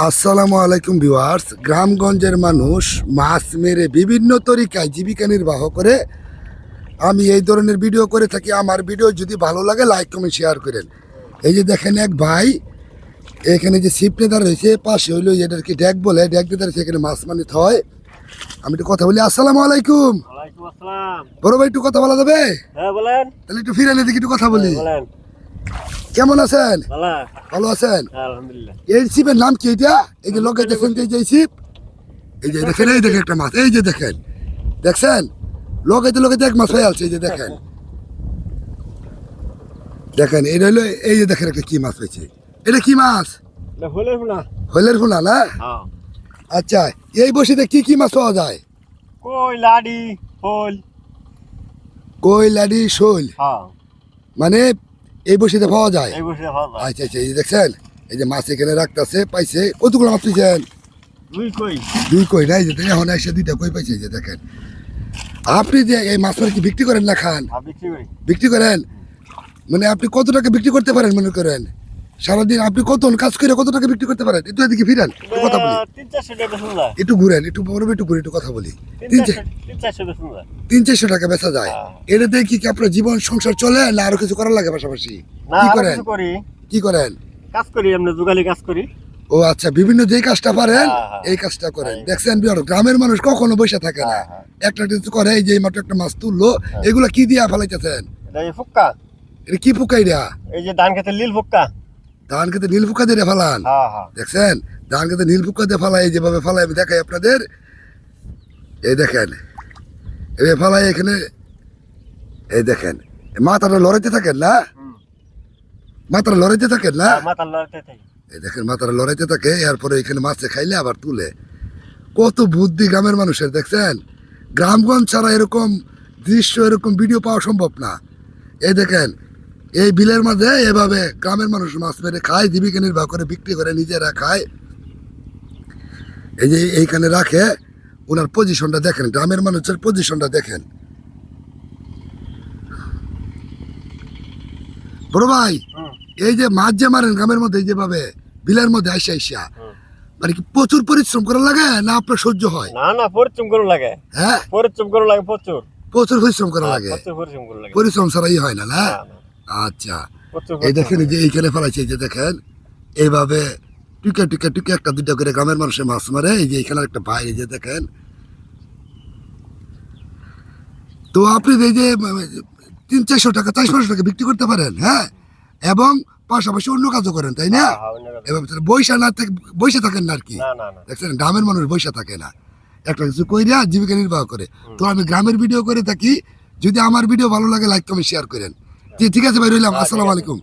আসসালামু আলাইকুম ভিউয়ার্স। গ্রামগঞ্জের মানুষ মাছ মেরে বিভিন্ন তরিকায় জীবিকা নির্বাহ করে। আমি এই ধরনের ভিডিও করে থাকি। আমার ভিডিও যদি ভালো লাগে লাইক কমেন্ট শেয়ার করেন। এই যে দেখেন এক ভাই এখানে যে ছিপ নেতা রয়েছে, পাশে হইলো এদেরকে ড্যাক বলে, ড্যাক নেতা রয়েছে এখানে মাছ মানে হয়। আমি একটু কথা বলি। আসসালামু আলাইকুম। ওয়ালাইকুম আসসালাম। বড় ভাই একটু কথা বলা যাবে? হ্যাঁ বলেন। তাহলে একটু ফিরে এদিকে একটু কথা বলি। বলেন। কেমন আছেন? ভালো। ভালো আছেন? আলহামদুলিল্লাহ। এই ছিপের নাম কি এটা? এই যে লোকে দেখেন যে এই ছিপ, এই যে দেখেন, এই দেখেন একটা মাছ, এই যে দেখেন, দেখছেন লোকে এক মাছ হয়ে আছে। এই যে দেখেন, দেখেন এটা হলো, এই যে দেখেন একটা কি মাছ হয়েছে। এটা কি মাছ? না হলে না। হইলের ফুলা না? হ্যাঁ। আচ্ছা, এই বসিতে কি কি মাছ পাওয়া যায়? কই লাডি, হল। কই, লাডি, শোল, হ্যাঁ। মানে এই বসিতে পাওয়া যায়। এই বসে ভালো। আচ্ছা আচ্ছা, এই যে দেখছেন, এই যে মাছ এখানে রাখতেছে, পাইছে কতগুলো মাছ পাইছেন? দুই কই। দুই কই না? এই যে এখন এসে দুইটা কই পাইছে। এই যে দেখেন, আপনি যে এই মাছ মাছ কি বিক্রি করেন না খান? বিক্রি করি। বিক্রি করেন, মানে আপনি কত টাকা বিক্রি করতে পারেন মনে করেন সারাদিন? আপনি কত কাজ করে কত টাকা বিক্রি করতে পারেন? একটু এদিকে ফিরেন, একটু কথা বলি। 300-400 টাকা বেচা যায়। একটু ঘুরেন, একটু বড় একটু ঘুরে একটু কথা বলি। 300-400 বেচা যায়। 300-400 টাকা বেচা যায়। এটা দিয়ে কি আপনার জীবন সংসার চলে না আরো কিছু করার লাগে পাশাপাশি? না কি আর করেন? কিছু করি। কি করেন? কাজ করি, আমরা জুগালি কাজ করি। ও আচ্ছা, বিভিন্ন যে কাজটা পারেন হ্যাঁ। এই কাজটা করেন। দেখছেন বিহার গ্রামের মানুষ কখনো বসে থাকে না, হ্যাঁ। একটা কিছু করে। এই যে মাত্র একটা মাছ তুললো, এগুলা কি দিয়া ফেলাইতেছেন? এটা এই ফুক্কা। এটা কি ফুকাই দেয়া? এই যে ধান খেতে লীল ফুক্কা। ধান খেতে নীল ফুকা দিয়ে ফেলান? হ্যাঁ হ্যাঁ। দেখছেন, ধান খেতে নীল ফুকা দিয়ে ফেলায় যেভাবে ফেলায় আমি দেখাই আপনাদের। এই দেখেন, এভাবে ফেলায় এখানে। এই দেখেন, মাথাটা লড়াইতে থাকেন না? মাথাটা লড়াইতে থাকেন না? মাথা লড়তে থাকি। এই দেখেন, মাথাটা লড়াইতে থাকে, এরপরে এখানে মাছে খাইলে আবার তুলে। কত বুদ্ধি গ্রামের মানুষের, দেখছেন? গ্রামগঞ্জ ছাড়া এরকম দৃশ্য, এরকম ভিডিও পাওয়া সম্ভব না। এই দেখেন, এই বিলের মাঝে এভাবে গ্রামের মানুষ মাছ মেরে খায়, জীবিকা নির্বাহ করে, বিক্রি করে, নিজেরা খায়। এই যে এইখানে রাখে, ওনার পজিশনটা দেখেন, গ্রামের মানুষের পজিশনটা দেখেন। বড় ভাই, এই যে মাছ যে মারেন গ্রামের মধ্যে, এই যেভাবে বিলের মধ্যে আইসা আইসা, মানে কি প্রচুর পরিশ্রম করা লাগে না আপনার সহ্য হয়? না না, পরিশ্রম করা লাগে। হ্যাঁ, পরিশ্রম করা লাগে প্রচুর। প্রচুর পরিশ্রম করা লাগে। প্রচুর পরিশ্রম করা লাগে। পরিশ্রম ছাড়াই হয় না, না? না, আচ্ছা, প্রচুর এই পরিশ্রম দেখেন, এই যে এইখানে ফেলাইছে, এই যে দেখেন, এইভাবে টুকে টুকে টুকে একটা দুইটা করে গ্রামের মানুষের মাছ মারে। এই যে এখানে একটা ভাই, এই যে দেখেন। তো আপনি এই যে 300-400 টাকা, 400-500 টাকা বিক্রি করতে পারেন, হ্যাঁ, এবং পাশাপাশি অন্য কাজও করেন, তাই না? হ্যাঁ, অন্য কাজ। এভাবে বৈশা না থেকে বৈশা থাকেন না আর কি। না না না। দেখছেন, গ্রামের মানুষ বৈশা থাকে না, একটা কিছু কইরা জীবিকা নির্বাহ করে। তো আমি গ্রামের ভিডিও করে থাকি। যদি আমার ভিডিও ভালো লাগে লাইক কমেন্ট শেয়ার করেন। ঠিক আছে ভাই, রইলাম। আসসালামু আলাইকুম।